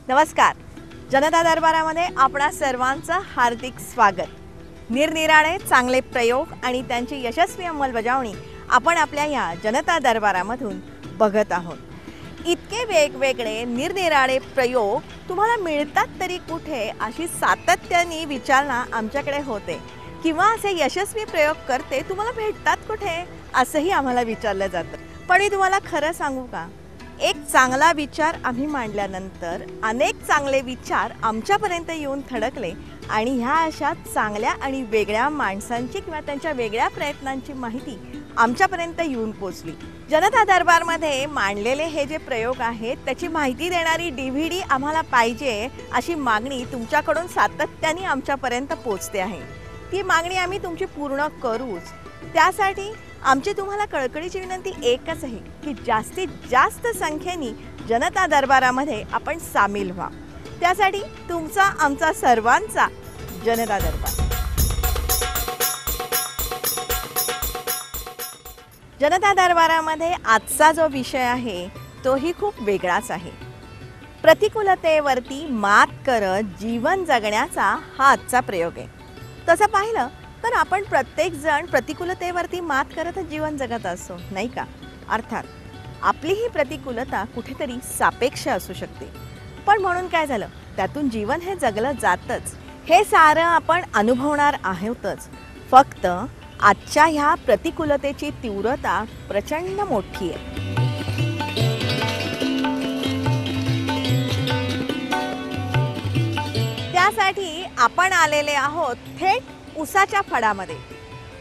नमस्कार. जनता दरबारामध्ये आपणा सर्वांचं हार्दिक स्वागत. निरनिराळे चांगले प्रयोग आणि त्यांची यशस्वी अंमलबजावणी आपण आपल्या या जनता दरबारामधून बघत आहोत. इतके वेगवेगळे निरनिराळे प्रयोग तुम्हाला मिळतात तरी कुठे अशी सातत्याने विचारणा आमच्याकडे होते, किंवा असे यशस्वी प्रयोग करते तुम्हाला भेटतात कुठे असंही आम्हाला विचारलं जातं. पण मी तुम्हाला खरं सांगू का, एक चांगला विचार आम्ही मांडल्यानंतर अनेक चांगले विचार आमच्यापर्यंत येऊन थडकले आणि ह्या अशा चांगल्या आणि वेगळ्या माणसांची किंवा त्यांच्या वेगळ्या प्रयत्नांची माहिती आमच्यापर्यंत येऊन पोचली. जनता दरबारमध्ये मांडलेले हे जे प्रयोग आहेत त्याची माहिती देणारी DVD आम्हाला पाहिजे अशी मागणी तुमच्याकडून सातत्याने आमच्यापर्यंत पोचते आहे. ती मागणी आम्ही तुमची पूर्ण करूच. त्यासाठी आमची तुम्हाला कळकळीची विनंती एकच आहे की जास्तीत जास्त संख्येने जनता दरबारामध्ये आपण सामील व्हा. त्यासाठी तुमचा आमचा सर्वांचा जनता दरबार. जनता दरबारामध्ये आजचा जो विषय आहे तोही खूप वेगळाच आहे. प्रतिकूलतेवरती मात करत जीवन जगण्याचा हा आजचा प्रयोग आहे. तसं पाहिलं तर आपण प्रत्येक जण प्रतिकूलतेवरती मात करत जीवन जगत असतो, नाही का? अर्थात आपली ही प्रतिकूलता कुठेतरी सापेक्ष असू शकते, पण म्हणून काय झालं, त्यातून जीवन हे जगलं जातच. हे सारं आपण अनुभवणार आहोतच. फक्त आजच्या ह्या प्रतिकूलतेची तीव्रता प्रचंड मोठी आहे. त्यासाठी आपण आलेले आहोत थेट ऊसाच्या फडामध्ये.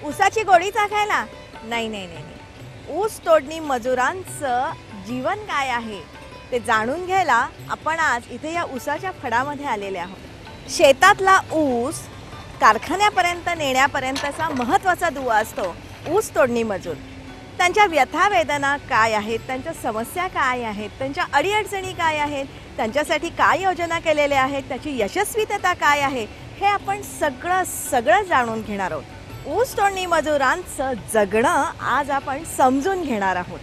ऊसाची गोडी चाखायला? नाही नाही नाही, ऊस तोडणी मजुरांचं जीवन काय आहे ते जाणून घ्यायला आपण आज इथे या ऊसाच्या फडामध्ये आलेले आहोत. शेतातला ऊस कारखान्यापर्यंत नेण्यापर्यंतचा महत्त्वाचा दुवा असतो ऊस तोडणी मजूर. त्यांच्या व्यथा वेदना काय आहेत, त्यांच्या समस्या काय आहेत, त्यांच्या अडीअडचणी काय आहेत, त्यांच्यासाठी काय योजना केलेल्या आहेत, त्याची यशस्वीतता काय आहे, हे आपण सगळं जाणून घेणार आहोत. ऊस तोडणी मजुरांचं जगणं आज आपण समजून घेणार आहोत.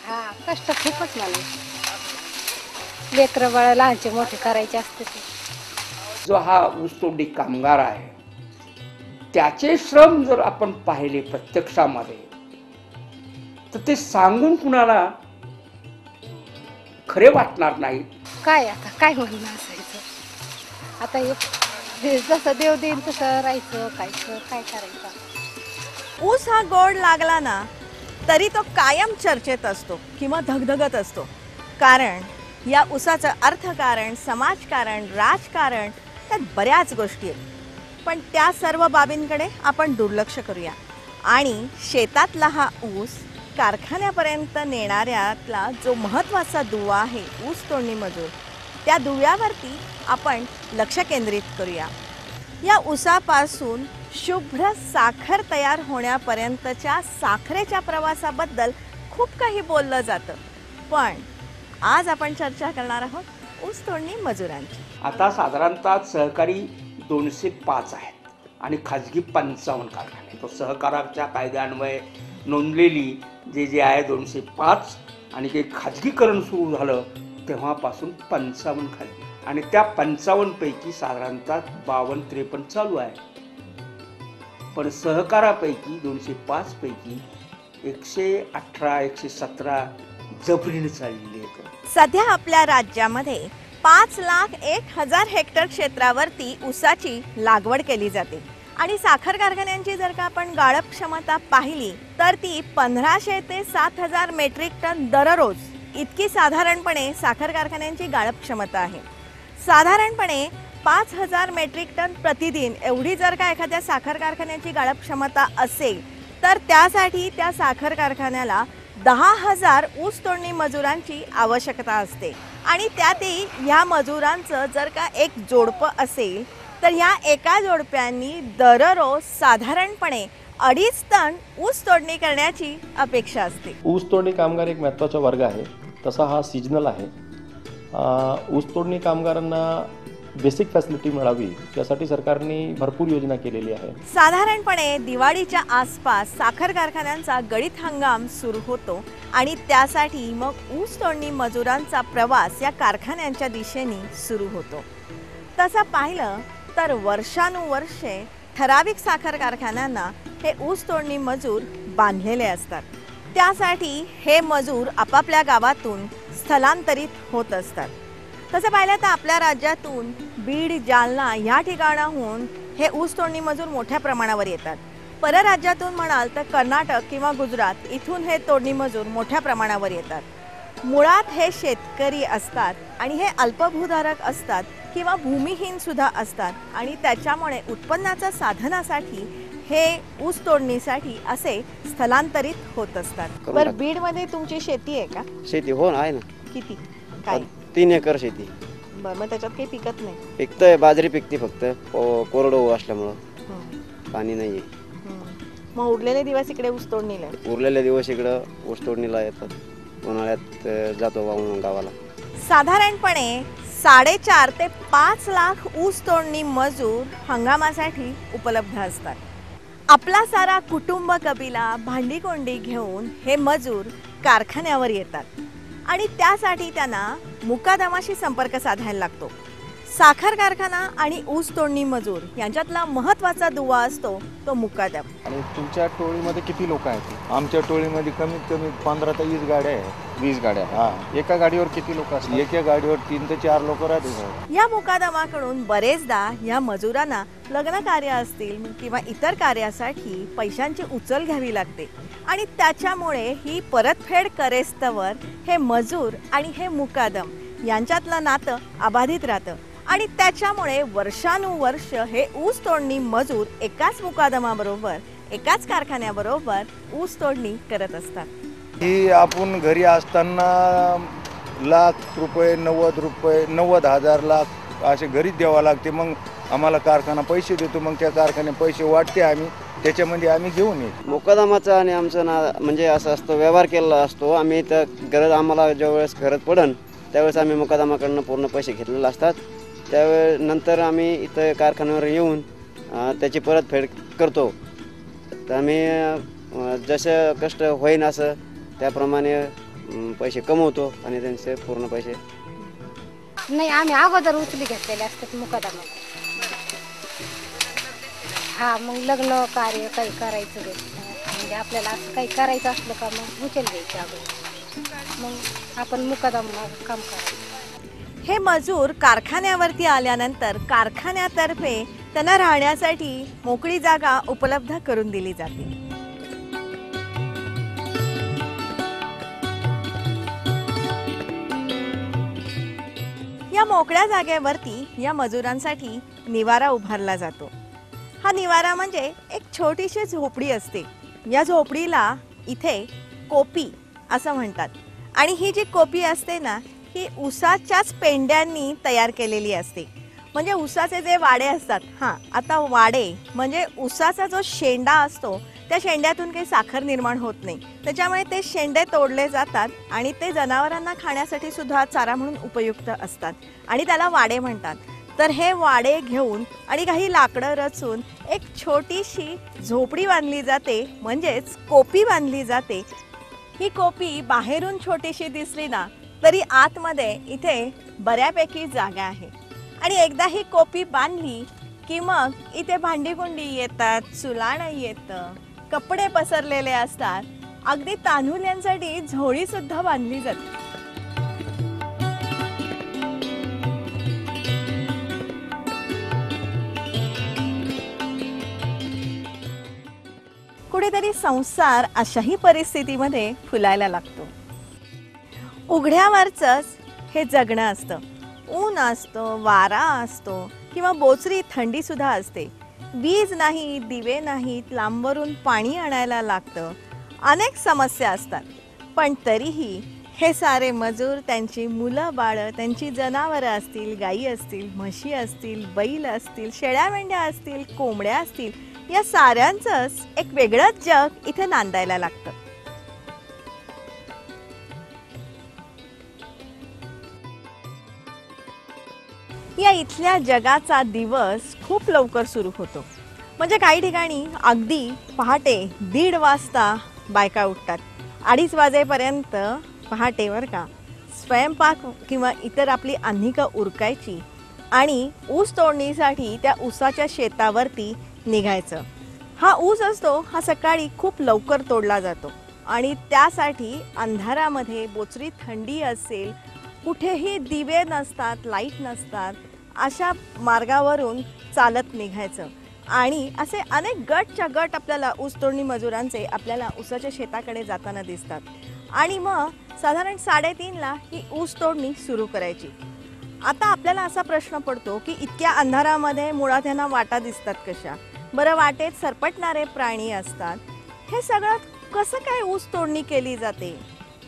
हा, कष्ट खूपच मला. लेकरं बाळा लहानचे मोठे करायचे असते. जो हा ऊसतोडणी कामगार आहे त्याचे श्रम जर आपण पाहिले प्रत्यक्षामध्ये तर ते सांगून कुणाला खरे वाटणार नाही. काय आता काय म्हणणं असायचं, आता हे जसं देव देईन तसं राहायचं, काय करायचं. ऊस हा गोड लागला ना तरी तो कायम चर्चेत असतो किंवा धगधगत असतो. कारण या ऊसाचं अर्थकारण, समाजकारण, राजकारण, त्यात बऱ्याच गोष्टी आहेत. पण त्या सर्व बाबींकडे आपण दुर्लक्ष करूया आणि शेतातला हा ऊस कारखान्यापर्यंत नेणाऱ्यातला जो महत्त्वाचा दुवा आहे ऊस तोडणी मजूर, त्या दुव्यावरती आपण लक्ष केंद्रित करूया. या ऊसापासून शुभ्र साखर तयार होण्यापर्यंतच्या साखरेच्या प्रवासाबद्दल खूप काही बोललं जातं, पण आज आपण चर्चा करणार आहोत ऊस तोडणी मजुरांची. आता साधारणतः सहकारी 205 आहेत आणि खाजगी 55 कारखाने. तो सहकाराच्या कायद्यान्वये नोंदलेली जे आहे 205 आणि ते खाजगीकरण सुरू झालं तेव्हापासून 55 खाजगी, आणि त्या 55 पैकी साधारणतः 52-53 चालू आहे. पण सहकारापैकी 205 पैकी 118-117 जबरीने चाललेली आहेत. सध्या आपल्या राज्यामध्ये 5,01,000 हेक्टर क्षेत्रावरती ऊसाची लागवड केली जाते आणि साखर कारखान्यांची जर का आपण गाळप क्षमता पाहिली तर ती 1,500 ते 7,000 मेट्रिक टन दररोज इतकी साधारणपणे साखर कारखान्यांची गाळप क्षमता आहे. साधारणपणे 5,000 मेट्रिक टन प्रतिदिन एवढी जर का एखाद्या साखर कारखान्याची गाळप क्षमता असेल तर त्यासाठी त्या साखर कारखान्याला 10,000 ऊस तोडणी मजुरांची आवश्यकता असते. आणि त्यातही ह्या मजुरांचं जर का एक जोडपं असेल तर ह्या एका जोडप्यांनी दररोज साधारणपणे 2.5 टन ऊस तोडणी करण्याची अपेक्षा असते. ऊस तोडणी कामगार एक महत्त्वाचा वर्ग आहे, तसा हा सीजनल आहे. ऊस तोडणी कामगारांना बेसिक फॅसिलिटी मिळावी यासाठी सरकारने भरपूर योजना केलेली आहे. साधारणपणे दिवाळीच्या आसपास साखर कारखान्यांचा गळीत हंगाम सुरू होतो आणि त्यासाठी मग ऊस तोडणी मजुरांचा प्रवास या कारखान्यांच्या दिशेने सुरू होतो. तसं पाहिलं तर वर्षानुवर्षे ठराविक साखर कारखान्यांना हे ऊस तोडणी मजूर बांधलेले असतात. त्यासाठी हे मजूर आपापल्या गावातून स्थलांतरित होत असतात. तसं पाहिलं तर आपल्या राज्यातून बीड, जालना या ठिकाणाहून हे ऊस तोडणी मजूर मोठ्या प्रमाणावर येतात. परराज्यातून म्हणाल तर कर्नाटक किंवा गुजरात इथून हे तोडणी मजूर मोठ्या प्रमाणावर येतात. मुळात हे शेतकरी असतात आणि हे अल्पभूधारक असतात किंवा भूमिहीन सुद्धा असतात आणि त्याच्यामुळे उत्पन्नाच्या साधनासाठी हे ऊस तोडणीसाठी असे स्थलांतरित होत असतात. बरं, बीडमध्ये तुमची शेती आहे का? शेती हो ना, आहे ना. किती? काय? 3 एकर शेती. बरं, मग त्याच्यात काही पिकत नाही? पिकतंय, बाजरी पिकते फक्त कोरडो असल्यामुळं पाणी नाहीये. मग उरलेले दिवस इकडे ऊस तोडणीला? उरलेले दिवस इकडं ऊस तोडणीला येतात. उन्हाळ्यात जातो वाहून गावाला. साधारणपणे 4.5 ते 5 लाख ऊस तोडणी मजूर हंगामासाठी उपलब्ध असतात. आपला सारा कुटुंब कबिला भांडीकोंडी घेऊन हे मजूर कारखान्यावर येतात आणि त्यासाठी त्यांना मुकादमाशी संपर्क साधायला लागतो. साखर कारखाना आणि ऊस तोडणी मजूर यांच्यातला महत्त्वाचा दुवा असतो तो मुकादम. आणि तुमच्या टोळीमध्ये किती लोक आहेत? आमच्या टोळीमध्ये कमीत कमी 15 ते 20 गाड्या आहेत. 20 गाड्या. हां. एका गाडीवर किती लोक असतात? एका गाडीवर 3 ते 4 लोक राहतात. या मुकादमाकडून बरेचदा या मजुरांना लग्न कार्य असतील किंवा इतर कार्यासाठी पैशांची उचल घ्यावी लागते आणि त्याच्यामुळे ही परतफेड करेस्तवर हे मजूर आणि हे मुकादम यांच्यातलं नातं अबाधित राहतं आणि त्याच्यामुळे वर्षानुवर्ष हे ऊस तोडणी मजूर एकाच मुकादमाबरोबर एकाच कारखान्याबरोबर ऊस तोडणी करत असतात. ही आपण घरी असताना लाख रुपये, 90 रुपये, 90,000 लाख असे घरीच द्यावं लागते. मग आम्हाला कारखाना पैसे देतो, मग त्या कारखाने पैसे वाटते आम्ही, त्याच्यामध्ये आम्ही घेऊन येतो. मुकादमाचा आणि आमचं म्हणजे असं असतं, व्यवहार केलेला असतो. आम्ही तर गरज आम्हाला ज्यावेळेस गरज पडन त्यावेळेस आम्ही मुकादमाकडनं पूर्ण पैसे घेतलेले असतात. त्यावेळेस नंतर आम्ही इथं कारखान्यावर येऊन त्याची परतफेड करतो. तर आम्ही जसं कष्ट होईन असं त्याप्रमाणे पैसे कमवतो आणि त्यांचे पूर्ण पैसे नाही, आम्ही अगोदर उचली घेतलेले असतात मुकादमा. हा, मग लग्न कार्य काही करायचं म्हणजे आपल्याला असं काही करायचं असलं का मग उचल घ्यायची अगोदर, मग आपण मुकादमा काम करायचं. हे मजूर कारखान्यावरती आल्यानंतर कारखान्यातर्फे त्यांना राहण्यासाठी मोकळी जागा उपलब्ध करून दिली जाते. या मोकळ्या जागेवरती या मजुरांसाठी निवारा उभारला जातो. हा निवारा म्हणजे एक छोटीशी झोपडी असते. या झोपडीला इथे कोपी असं म्हणतात आणि ही जी कोपी असते ना, ही ऊसाच्याच पेंड्यांनी तयार केलेली असते. म्हणजे ऊसाचे जे वाडे असतात, आता वाडे म्हणजे ऊसाचा जो शेंडा असतो त्या शेंड्यातून काही साखर निर्माण होत नाही, त्याच्यामुळे ते शेंडे तोडले जातात आणि ते जनावरांना खाण्यासाठी सुद्धा चारा म्हणून उपयुक्त असतात आणि त्याला वाडे म्हणतात. तर हे वाडे घेऊन आणि काही लाकडं रचून एक छोटीशी झोपडी बांधली जाते, म्हणजेच कोपी बांधली जाते. ही कोपी बाहेरून छोटीशी दिसली ना तरी आतमध्ये इथे बऱ्यापैकी जागा आहे आणि एकदा ही कोपी बांधली की मग इथे भांडीकुंडी येतात, चुलाणं येतं, कपडे पसरलेले असतात, अगदी तान्हुल्यांसाठी झोळी सुद्धा बांधली जाते. कुठेतरी संसार अशाही परिस्थितीमध्ये फुलायला लागतो. उघड्यावरच हे जगणं असतं. ऊन असतं, वारा असतो किंवा बोचरी थंडी सुद्धा असते. वीज नाही, दिवे नाहीत, लांबवरून पाणी आणायला लागतं. अनेक समस्या असतात. पण तरीही हे सारे मजूर त्यांची मुलं बाळं, त्यांची जनावरं असतील, गायी असतील, म्हशी असतील, बैल असतील, शेळ्या मेंढ्या असतील, कोंबड्या असतील, या साऱ्यांचंच एक वेगळंच जग इथे नांदायला लागतं. या इथल्या जगाचा दिवस खूप लवकर सुरू होतो. म्हणजे काही ठिकाणी अगदी पहाटे 1:30 वाजता बायका उठतात. 2:30 वाजेपर्यंत पहाटेवर का स्वयंपाक किंवा इतर आपली अन्निका उरकायची आणि ऊस तोडणीसाठी त्या ऊसाच्या शेतावरती निघायचं. हा ऊस असतो हा सकाळी खूप लवकर तोडला जातो आणि त्यासाठी अंधारामध्ये बोचरी थंडी असेल, कुठेही दिवे नसतात, लाईट नसतात, अशा मार्गावरून चालत निघायचं. आणि असे अनेक गटच्या गट आपल्याला ऊस तोडणी मजुरांचे आपल्याला ऊसाच्या शेताकडे जाताना दिसतात. आणि मग साधारण 3:30ला ही ऊस तोडणी सुरू करायची. आता आपल्याला असा प्रश्न पडतो की इतक्या अंधारामध्ये मुळात त्यांना वाटा दिसतात कशा? बरं, वाटेत सरपटणारे प्राणी असतात. हे सगळं कसं काय ऊस तोडणी केली जाते?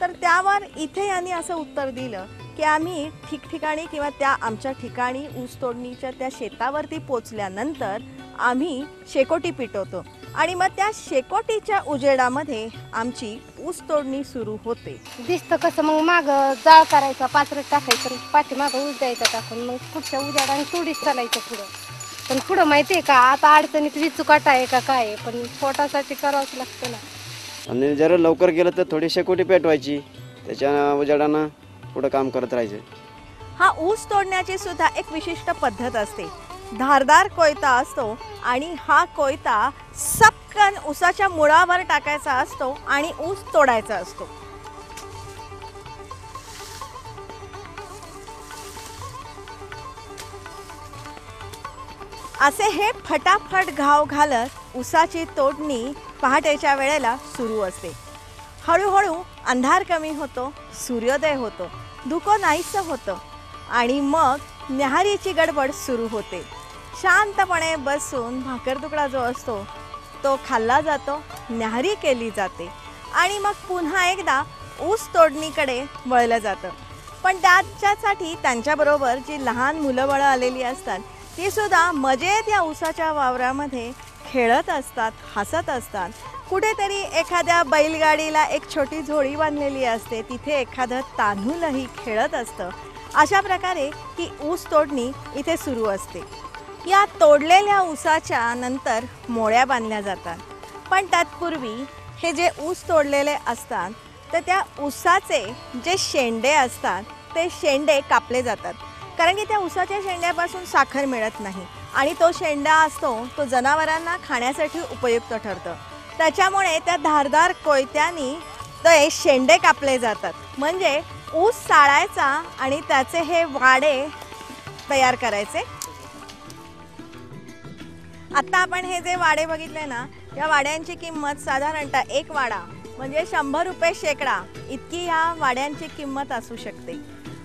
तर त्यावर इथे यांनी असं उत्तर दिलं की आम्ही ठिकठिकाणी किंवा त्या आमच्या ठिकाणी ऊस तोडणीच्या त्या शेतावरती पोचल्यानंतर आम्ही शेकोटी पेटवतो आणि मग त्या शेकोटीच्या उजेडामध्ये आमची ऊस तोडणी सुरू होते. दिसतं कसं मग मागं जाळ करायचा, पात्र टाकायचं, पाठीमागं ऊस द्यायचा टाकून, मग पुढच्या उजेडाने थोडीच चालायचं पुढं. पण पुढं माहिती आहे का, आता अडचणीत विचुकाटा आहे का काय आहे, पण पोटासाठी करावंच लागतं ना. आणि जर लवकर गेलं तर थोडी शेकोटी पेटवायची, त्याच्या उजेडानं पुढं काम करत राहायचं. हा ऊस तोडण्याची सुद्धा एक विशिष्ट पद्धत असते. धारदार कोयता असतो आणि हा कोयता सपकन ऊसाच्या मुळावर टाकायचा असतो आणि ऊस तोडायचा असतो. असे हे फटाफट घाव घालत ऊसाची तोडणी पहाटेच्या वेळेला सुरू असते. हळूहळू अंधार कमी होतो, सूर्योदय होतो, धुकं नाहीसं होतं आणि मग न्याहारीची गडबड सुरू होते. शांतपणे बसून भाकर तुकडा जो असतो तो खाल्ला जातो, न्याहारी केली जाते आणि मग पुन्हा एकदा ऊस तोडणीकडे वळलं जातं. पण त्याच्यासाठी त्यांच्याबरोबर जी लहान मुलं बाळं आलेली असतात ती सुद्धा मजेत या ऊसाच्या वावरामध्ये खेळत असतात, हसत असतात. कुठेतरी एखाद्या बैलगाडीला एक छोटी झोळी बांधलेली असते, तिथे एखादं तांदूळही खेळत असतं. अशा प्रकारे ही ऊस तोडणी इथे सुरू असते. या तोडलेल्या ऊसाच्या नंतर मोळ्या बांधल्या जातात. पण तत्पूर्वी हे जे ऊस तोडलेले असतात तर त्या ऊसाचे जे शेंडे असतात ते शेंडे कापले जातात. कारण की त्या ऊसाच्या शेंड्यापासून साखर मिळत नाही आणि तो शेंडा असतो तो जनावरांना खाण्यासाठी उपयुक्त ठरतं. त्याच्यामुळे त्या धारदार कोयत्यानी ते शेंडे कापले जातात. म्हणजे ऊस साळायचा आणि त्याचे हे वाडे तयार करायचे. आता आपण हे जे वाडे बघितले ना, या वाड्यांची किंमत साधारणतः एक वाडा म्हणजे 100 रुपये शेकडा इतकी या वाड्यांची किंमत असू शकते.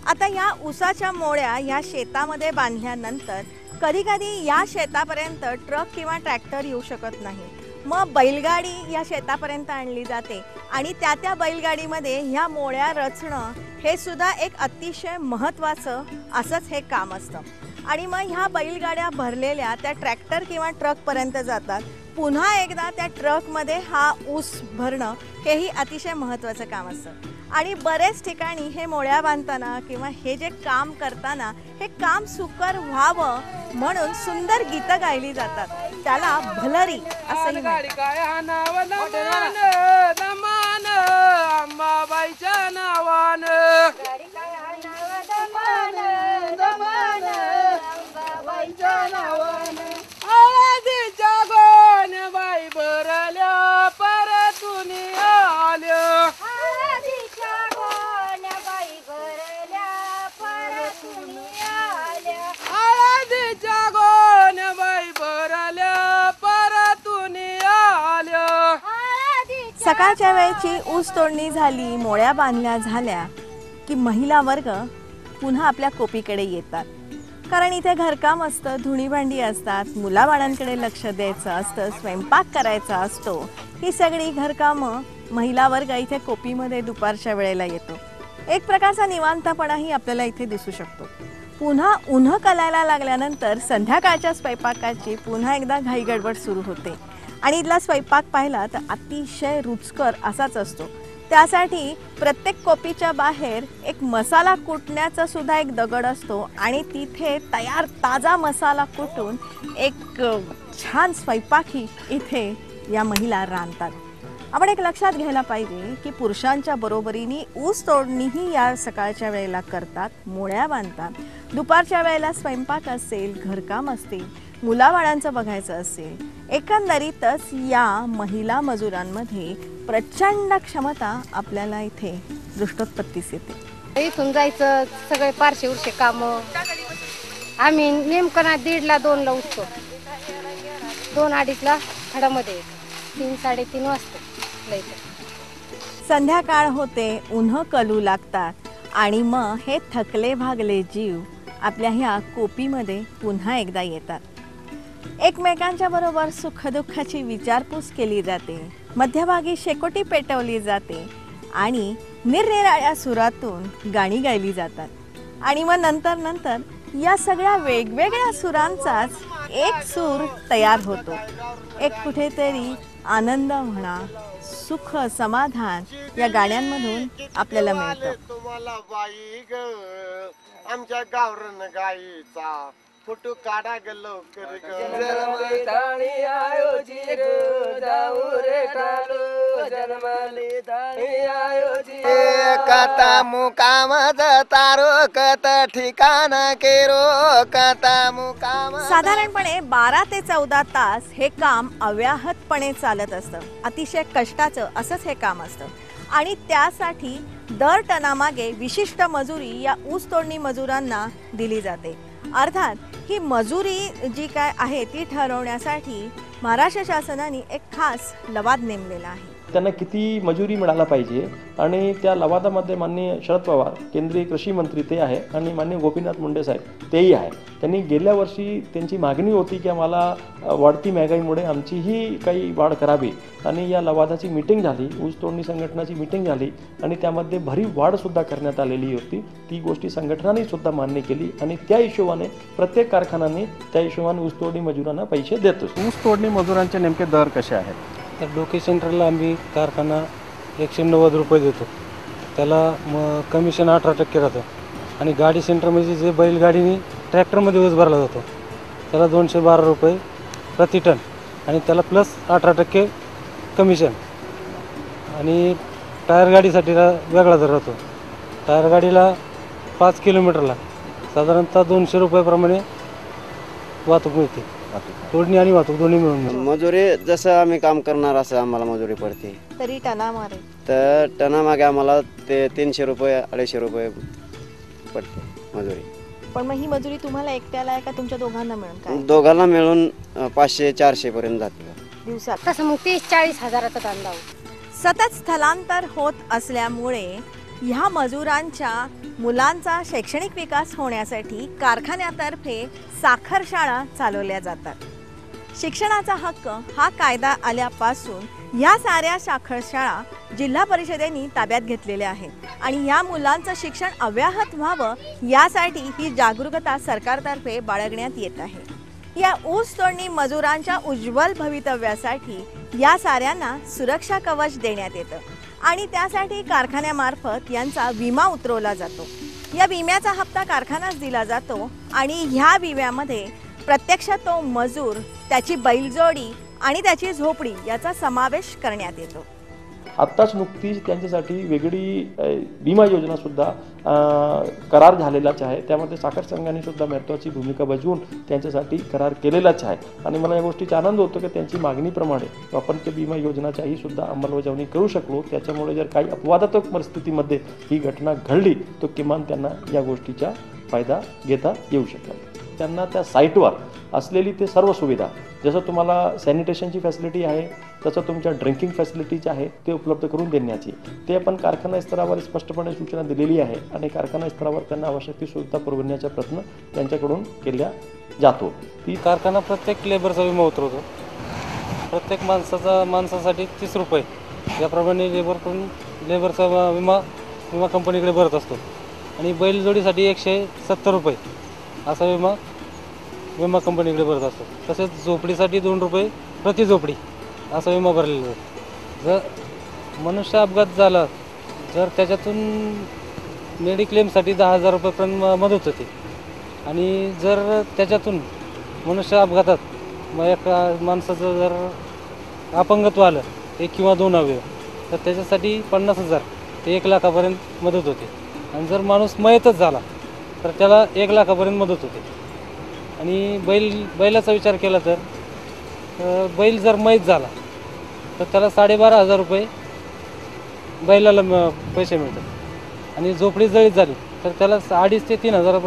आता या ऊसाच्या मोळ्या या शेतामध्ये बांधल्यानंतर कधी कधी या शेतापर्यंत ट्रक किंवा ट्रॅक्टर येऊ शकत नाही. मग बैलगाडी या शेतापर्यंत आणली जाते आणि त्या बैलगाडीमध्ये ह्या मोळ्या रचणं हे सुद्धा एक अतिशय महत्त्वाचं असंच हे काम असतं. आणि मग ह्या बैलगाड्या भरलेल्या त्या ट्रॅक्टर किंवा ट्रकपर्यंत जातात. पुन्हा एकदा त्या ट्रकमध्ये हा ऊस भरणं हेही अतिशय महत्त्वाचं काम असतं. आणि बरेच ठिकाणी हे मोळ्या बांधताना किंवा हे जे काम करताना हे काम सुकर व्हावं म्हणून सुंदर गीतं गायली जातात. त्याला भलरी असंही म्हणतात. सकाळच्या वेळची ऊस तोडणी झाली, मोळ्या बांधल्या झाल्या की महिला वर्ग पुन्हा आपल्या कोपीकडे येतात. कारण इथे घरकाम असतं, धुणी भांडी असतात, मुलाबाळांकडे लक्ष द्यायचं असतं, स्वयंपाक करायचा असतो. ही सगळी घरकामं महिला वर्ग इथे कोपीमध्ये दुपारच्या वेळेला येतो. एक प्रकारचा निवांतपणाही आपल्याला इथे दिसू शकतो. पुन्हा उन्ह कलायला लागल्यानंतर संध्याकाळच्या स्वयंपाकाची पुन्हा एकदा घाई गडबड सुरू होते. आणि इथला स्वयंपाक पाहिला तर अतिशय रुचकर असाच असतो. त्यासाठी प्रत्येक कोपीच्या बाहेर एक मसाला कुटण्याचा सुद्धा एक दगड असतो आणि तिथे तयार ताजा मसाला कुटून एक छान स्वयंपाकी इथे या महिला रांधतात. आपण एक लक्षात घ्यायला पाहिजे की पुरुषांच्या बरोबरीने ऊस तोडणीही या सकाळच्या वेळेला करतात, मोळ्या बांधतात. दुपारच्या वेळेला स्वयंपाक असेल, घरकाम असतील, मुलाबाळांचं बघायचं असेल, एकंदरीतच या महिला मजुरांमध्ये प्रचंड क्षमता आपल्याला इथे दृष्टोत्पत्तीस येते. इथून जायचं सगळे पारशे उरशे काम आम्ही नेमकं ना 1:30ला 2ला उठतो, 2-2:30ला खडामध्ये 3-3:30 वाजता. संध्याकाळ होते, उन्ह कलू लागतात आणि मग हे थकले भागले जीव आपल्या ह्या कोपीमध्ये पुन्हा एकदा येतात. एकमेकांच्या बरोबर सुखदुःखाची विचारपूस केली जाते, मध्यभागी शेकोटी पेटवली जाते आणि निरनिराळ्या सुरातून गाणी गायली जातात. आणि मग नंतर या सगळ्या वेगवेगळ्या सुरांचाच एक सूर तयार होतो. एक कुठेतरी आनंद म्हणा, सुख, समाधान या गाण्यांमधून आपल्याला मिळतं. तुम्हाला बाई ग आमच्या गावरण गाईचा फोटो काढा ग लवकर कथा मुकाम तारो कत ठिकाण केरो कथा मुकाम. साधारणपणे 12 ते 14 तास हे काम अव्याहतपणे चालत असतं. अतिशय कष्टाचं असंच हे काम असतं आणि त्यासाठी दर टनामागे विशिष्ट मजुरी या ऊस तोडणी मजुरांना दिली जाते. अर्थात ही मजुरी जी काय आहे ती ठरवण्यासाठी महाराष्ट्र शासनाने एक खास लवाद नेमलेला आहे. त्यांना किती मजुरी मिळायला पाहिजे आणि त्या लवादामध्ये माननीय शरद पवार केंद्रीय कृषी मंत्री ते आहे आणि माननीय गोपीनाथ मुंडे साहेब तेही आहे. त्यांनी गेल्या वर्षी त्यांची मागणी होती की आम्हाला वाढती महागाईमुळे आमचीही काही वाढ करावी आणि या लवादाची मीटिंग झाली, ऊस तोडणी संघटनाची मीटिंग झाली आणि त्यामध्ये भरीव वाढसुद्धा करण्यात आलेली होती. ती गोष्टी संघटनांनी सुद्धा मान्य केली आणि त्या हिशोबाने प्रत्येक कारखान्याने त्या हिशोबाने ऊस तोडणी मजुरांना पैसे देतो. ऊस तोडणी मजुरांचे नेमके दर कसे आहेत? तर डोके सेंटरला आम्ही कारखाना 190 रुपये देतो, त्याला मग कमिशन 18% राहतं. आणि गाडी सेंटर म्हणजे जे बैलगाडीने ट्रॅक्टरमध्ये ऊस भरला जातो त्याला 212 रुपये प्रति टन आणि त्याला प्लस 18% कमिशन. आणि टायर गाडीसाठी वेगळा दर राहतो. टायर गाडीला 5 किलोमीटरला साधारणतः 200 रुपयाप्रमाणे वाहतूक मिळते. तोडणी आणि वाहतूक दोन्ही मिळून मजुरी जसं आम्ही काम करणार असं आम्हाला मजुरी पडते. तरी टनामागे तर टनामागे आम्हाला ते 300 रुपये 250 रुपये पडते मजुरी. पण मग ही मजुरी तुम्हाला एकट्याला आहे का तुमच्या दोघांना मिळून काय? दोघांना मिळून 500-400 पर्यंत जाते दिवसात. तसं मग 30-40 हजाराचा धंदा होतो. सतत स्थलांतर होत असल्यामुळे ह्या मजुरांच्या मुलांचा शैक्षणिक विकास होण्यासाठी कारखान्यातर्फे साखर शाळा चालवल्या जातात. शिक्षणाचा हक्क हा कायदा आल्यापासून ह्या साऱ्या साखर शाळा जिल्हा परिषदेने ताब्यात घेतलेल्या आहेत आणि या मुलांचं शिक्षण अव्याहत व्हावं यासाठी ही जागरूकता सरकारतर्फे बाळगण्यात येत आहे. या ऊस तोडणी मजुरांच्या उज्ज्वल भवितव्यासाठी या साऱ्यांना सुरक्षा कवच देण्यात येतं आणि त्यासाठी कारखान्यामार्फत यांचा विमा उतरवला जातो. या विम्याचा हप्ता कारखानाच दिला जातो आणि ह्या विम्यामध्ये प्रत्यक्ष तो मजूर, त्याची बैलजोडी आणि त्याची झोपडी याचा समावेश करण्यात येतो. आत्ताच नुकतीच त्यांच्यासाठी वेगळी विमा योजनासुद्धा करार झालेलाच आहे. त्यामध्ये साखर संघाने सुद्धा महत्त्वाची भूमिका बजावून त्यांच्यासाठी करार केलेलाच आहे आणि मला या गोष्टीचा आनंद होतो की त्यांची मागणीप्रमाणे आपण त्या विमा योजनाच्याही सुद्धा अंमलबजावणी करू शकलो. त्याच्यामुळे जर काही अपवादात्मक परिस्थितीमध्ये ही घटना घडली तर किमान त्यांना या गोष्टीचा फायदा घेता येऊ शकतो. त्यांना त्या साईटवर असलेली ते सर्व सुविधा, जसं तुम्हाला सॅनिटेशनची फॅसिलिटी आहे तसं तुमच्या ड्रिंकिंग फॅसिलिटीज आहे ते उपलब्ध करून देण्याची ते आपण कारखाना स्तरावर स्पष्टपणे सूचना दिलेली आहे आणि कारखाना स्तरावर त्यांना आवश्यक ती सुविधा पुरवण्याचा प्रयत्न त्यांच्याकडून केला जातो. ती कारखाना प्रत्येक लेबरचा विमा उतरवतो. प्रत्येक माणसासाठी 30 रुपये याप्रमाणे लेबरचा विमा कंपनीकडे भरत असतो आणि बैलजोडीसाठी 170 रुपये असा विमा कंपनीकडे भरत असतो. तसेच झोपडीसाठी 2 रुपये प्रति झोपडी असा विमा भरलेला जातो. जर मनुष्य अपघात झाला जर त्याच्यातून मेडिक्लेमसाठी 10,000 रुपयेपर्यंत मदत होते आणि जर त्याच्यातून मनुष्य अपघातात मग एका माणसाचं जर अपंगत्व आलं 1 किंवा 2 अवयव तर त्याच्यासाठी 50,000 ते 1 लाखापर्यंत मदत होते आणि जर माणूस मयतच झाला तर त्याला 1 लाखापर्यंत मदत होते. आणि बैलाचा विचार केला तर बैल जर मयत झाला तर त्याला 12,500 रुपये बैलाला पैसे मिळतात आणि झोपडी जळीत झाली तर त्याला 2,500 ते 3,000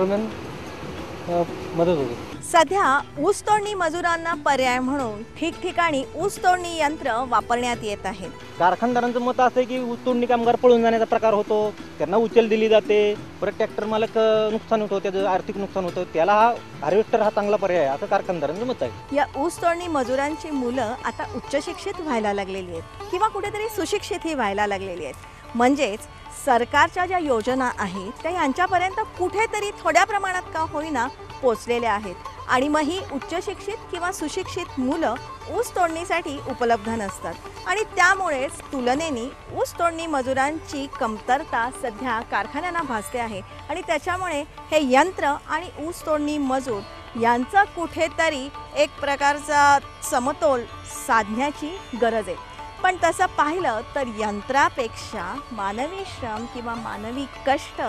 मदत होते. सध्या ऊस तोडणी मजुरांना पर्याय म्हणून ठिकठिकाणी ऊस तोडणी यंत्र वापरण्यात येत आहेत. कारखानदारांचं मत असं आहे की ऊस तोडणी कामगार पळून जाण्याचा प्रकार होतो, त्यांना उचल दिली जाते, परत ट्रॅक्टर मालक नुकसान होतं, त्याचं आर्थिक नुकसान होतं, त्याला हा हार्वेस्टर हा चांगला पर्याय आहे असं कारखानदारांचं मत आहे. या ऊस तोडणी मजुरांची मुलं आता उच्च शिक्षित व्हायला लागलेली आहेत किंवा कुठेतरी सुशिक्षितही व्हायला लागलेली आहेत. म्हणजेच सरकारच्या ज्या योजना आहेत त्या यांच्यापर्यंत कुठेतरी थोड्या प्रमाणात का होईना पोचलेल्या आहेत आणि मग ही उच्च शिक्षित किंवा सुशिक्षित मुलं ऊस तोडणीसाठी उपलब्ध नसतात आणि त्यामुळेच तुलनेने ऊस तोडणी मजुरांची कमतरता सध्या कारखान्यांना भासते आहे आणि त्याच्यामुळे हे यंत्र आणि ऊस तोडणी मजूर यांचा कुठेतरी एक प्रकारचा समतोल साधण्याची गरज आहे. पण तसं पाहिलं तर यंत्रापेक्षा मानवी श्रम किंवा मानवी कष्ट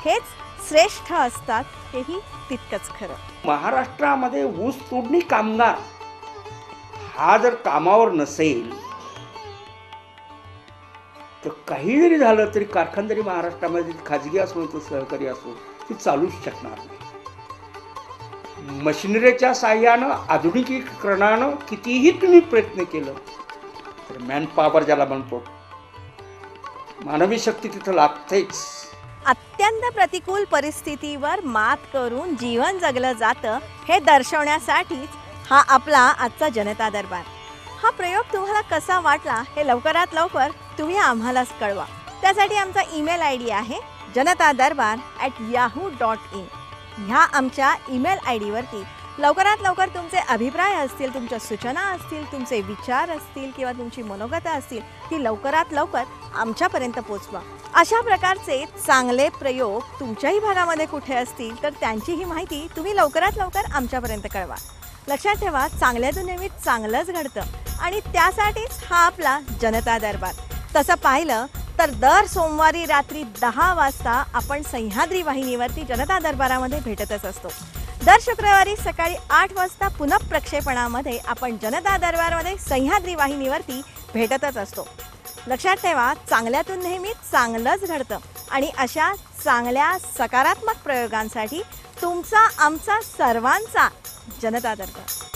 हेच श्रेष्ठ असतात हेही तितकंच खरं. महाराष्ट्रामध्ये ऊस तोडणी कामगार हा जर कामावर नसेल तर काही जरी झालं तरी कारखानदारी महाराष्ट्रामध्ये खाजगी असो तर सहकारी असो ती चालूच शकणार नाही. मशिनरीच्या साह्यानं आधुनिकीकरणानं कितीही तुम्ही प्रयत्न केलं तर मॅनपॉवर ज्याला म्हणतो मानवी शक्ती तिथं लागतेच. अत्यंत प्रतिकूल परिस्थितीवर मात करून जीवन जगलं जातं हे दर्शवण्यासाठीच हा आपला आजचा जनता दरबार. हा प्रयोग तुम्हाला कसा वाटला हे लवकरात लवकर तुम्ही आम्हालाच कळवा. त्यासाठी आमचा ईमेल ID आहे janatadarbar@yahoo.in. ह्या आमच्या ईमेल ID वरती लवकरात लवकर तुमचे अभिप्राय असतील, तुमच्या सूचना असतील, तुमचे विचार असतील किंवा तुमची मनोगतं असतील ती लवकरात लवकर आमच्यापर्यंत पोचवा. अशा प्रकारचे चांगले प्रयोग तुमच्याही भागामध्ये कुठे असतील तर त्यांचीही माहिती तुम्ही लवकरात लवकर आमच्यापर्यंत कळवा. लक्षात ठेवा, चांगल्यातून नेहमी चांगलंच घडतं आणि त्यासाठीच हा आपला जनता दरबार. तसं पाहिलं तर दर सोमवारी रात्री 10 वाजता आपण सह्याद्री वाहिनीवरती जनता दरबारामध्ये भेटतच असतो. दर शुक्रवारी सकाळी 8 वाजता पुनः प्रक्षेपणामध्ये आपण जनता दरबारमध्ये सह्याद्री वाहिनीवरती भेटतच असतो. लक्षात ठेवा, चांगल्यातून नेहमी चांगलंच घडतं आणि अशा चांगल्या सकारात्मक प्रयोगांसाठी तुमचा आमचा सर्वांचा जनता दरबार.